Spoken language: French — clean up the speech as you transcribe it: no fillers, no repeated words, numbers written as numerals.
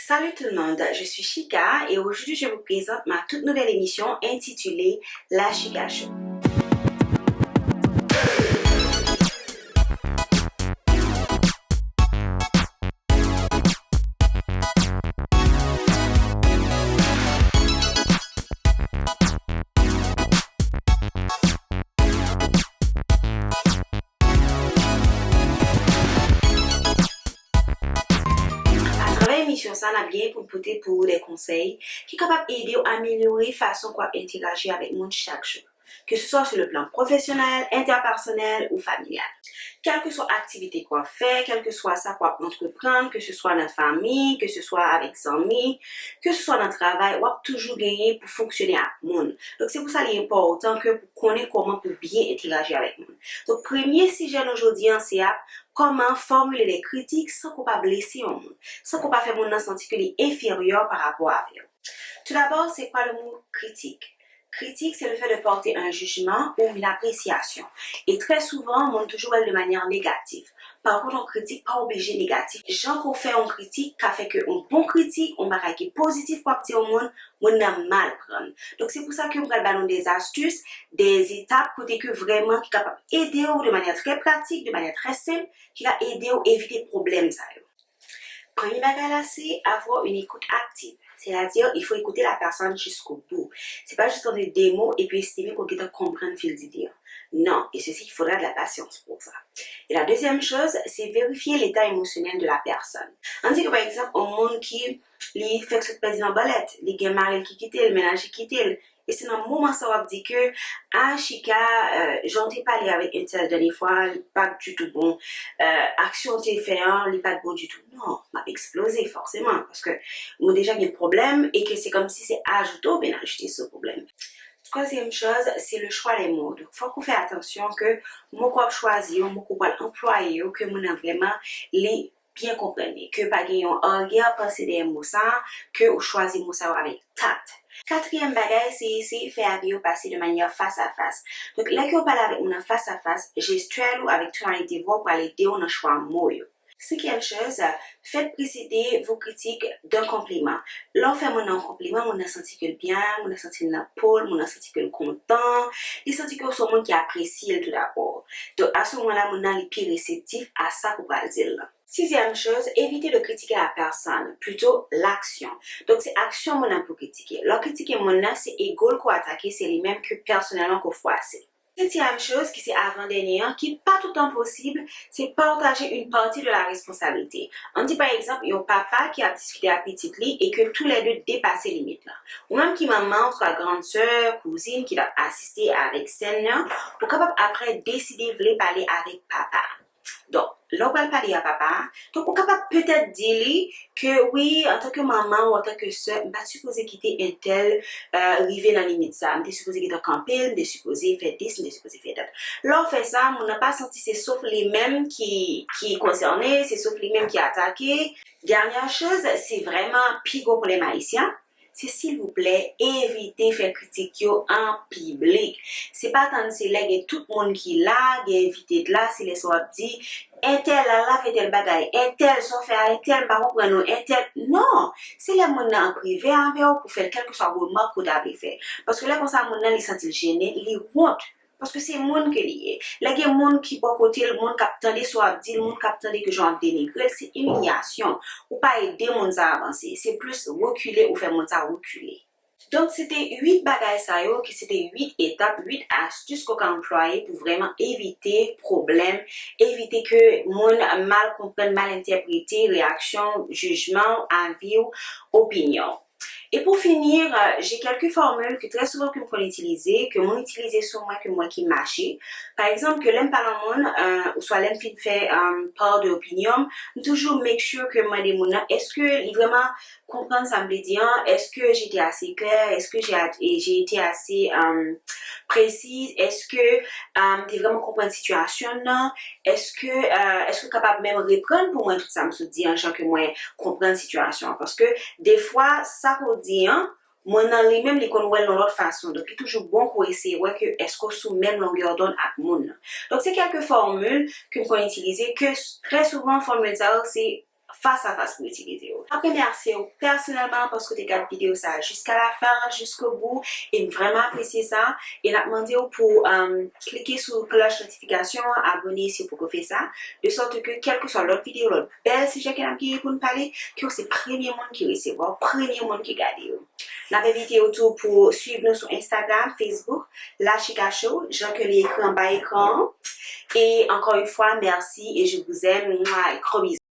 Salut tout le monde, je suis Chika et aujourd'hui je vous présente ma toute nouvelle émission intitulée La Chika Show. L'émission ça n'a bien pour porter pour des conseils qui sont capables d'aider à améliorer la façon qu'on interagir avec le monde chaque jour, que ce soit sur le plan professionnel, interpersonnel ou familial. Quelle que soit l'activité qu'on fait, quel que soit ça qu'on entreprendre, que ce soit dans la famille, que ce soit avec ses amis, que ce soit dans le travail, on va toujours gagner pour fonctionner avec le monde. Donc c'est pour ça qu'il est important que pour connaître comment pour bien interagir avec le monde. Donc premier sujet d'aujourd'hui c'est comment formuler des critiques sans qu'on pas blesser un monde, sans qu'on pas faire mon sentir qu'il est inférieur par rapport à eux. Tout d'abord, c'est quoi le mot critique? Critique, c'est le fait de porter un jugement ou une appréciation. Et très souvent, on toujours de manière négative. Par contre, on critique pas obligé négatif. Gens qu'on fait en critique, qu'a fait que un bon critique, on va qui est positif pour petit au monde, on a mal prendre. Donc c'est pour ça que on va donner des astuces, des étapes côté que vraiment qui est capable d'aider de manière très pratique, de manière très simple, qui va aider à éviter des problèmes ça. Premier bagage c'est avoir une écoute active. C'est-à-dire, il faut écouter la personne jusqu'au bout. C'est pas juste entendre des mots et puis estimer qu'on peut comprendre ce qu'il dit. Non, et ceci, il faudra de la patience pour ça. Et la deuxième chose, c'est vérifier l'état émotionnel de la personne. On dit que par exemple, un monde qui lui fait que ce président balette, les gars mariés qui quittent, le ménage qui quitte, et c'est dans le moment ça va dire que Chika, j'en ai parlé avec une telle dernière fois, il n'est pas du tout bon. Action t'es fait, il n'est pas bon du tout. Non, m'a explosé forcément parce que moi déjà il y a un problème et que c'est comme si c'est ajouté ou bien ajouté ce problème. Troisième chose, c'est le choix des mots. Donc, il faut qu'on fasse attention que moi qu'on choisir, moi qu'on employer, que mon vraiment les bien comprendre, que pas gagner un regard penser des mots ça, que on choisit mots ça avec tact. Quatrième bagage, c'est faire passer de manière face à face. Donc, là qu'on parle avec une face à face, gestuelle ou avec tonalité voix pour aller aider on a choix mots. Cinquième chose, faites précéder vos critiques d'un compliment. Là, on fait un compliment, on a senti que le bien, on a senti la pôle, on a senti que le content, il a senti que c'est monde qui apprécie tout d'abord. Donc, à ce moment-là, on a les plus réceptifs à ça pour pas le dire. Sixième chose, évitez de critiquer la personne, plutôt l'action. Donc, c'est action mon pour critiquer. Leur critiquer mon c'est égal qu'on attaquer, c'est les mêmes que personnellement qu'on fait assez. Septième chose, qui c'est avant-dernière, qui n'est pas tout le temps possible, c'est partager une partie de la responsabilité. On dit par exemple, il y a un papa qui a discuté à petite lit et que tous les deux dépassent les limites là. Ou même qui maman, soit grande soeur, cousine, qui a assisté avec scène, pour capable après décider de parler avec papa. Donc, là, on va parler à papa. Donc, on est capable peut-être dire que oui, en tant que maman ou en tant que soeur, je suis supposée quitter un tel, arriver dans la limite ça. Je suis supposée quitter camper, je suis supposée faire 10, je suis supposée faire d'autres. Là, on fait ça, on n'a pas senti, c'est sauf les mêmes qui concernés, c'est sauf les mêmes qui attaqués. Dernière chose, c'est vraiment pigo pour les Haïtiens. C'est s'il vous plaît, évitez de faire critique en public. C'est pas tant de c'est là, il y a tout le monde qui l'a, évitez de là, c'est les soirs dit, un tel là fait tel bagaille, un tel sont fait, un tel baron pour nous, un tel. Non! C'est les monde en privé avec vous pour faire quelque chose de remarque que vous avez fait. Parce que là, quand ça, mon ils sentent gêné, ils honte. Parce que c'est le monde qui est lié. Là, il y a le monde qui peut côté, le monde qui attendait soit dit, le monde qui attendait que j'en dénigre, c'est humiliation. Ou pas aider le monde à avancer. C'est plus reculer ou faire le monde à reculer. Donc, c'était 8 bagages ça yo, qui c'était 8 étapes, 8 astuces qu'on a employées pour vraiment éviter problème, éviter que le monde mal comprenne, mal interpréter, réaction, jugement, avis ou opinion. Et pour finir, j'ai quelques formules que très souvent que je peux utiliser, que moi utiliser sur moi, que moi qui marche. Par exemple, que l'aime parler au monde, ou soit l'aime fait part d'opinion, toujours make sure que moi des monde, est-ce que il vraiment comprend ça me dire, est-ce que j'étais assez claire, est-ce que j'ai été assez précise, est-ce que tu vraiment comprendre la situation là, est-ce que capable même reprendre pour moi tout ça me se dire genre que moi comprendre la situation parce que des fois ça qu'on dit moi dans les mêmes les connaît dans l'autre façon donc il est toujours bon qu'on essaie ouais que est-ce qu'on sous même longueur d'onde avec monde. Donc c'est quelques formules que qu'on utilise que très souvent formule ça c'est face à face pour utiliser. Après, merci personnellement parce que tu regardes vidéo ça jusqu'à la fin, jusqu'au bout, et vraiment apprécier ça. Et la demandé pour cliquer sur cloche notification, abonner si vous pouvez faire ça, de sorte que quel que soit l'autre vidéo, l'autre bel sujet qu'il y a pour nous parler, que c'est le premier monde qui recevoir, premier monde qui regarde. La vidéo tout pour suivre nous sur Instagram, Facebook, La Chica Show, Jean que l'écran bas écran. Et encore une fois, merci et je vous aime. Gros bisous.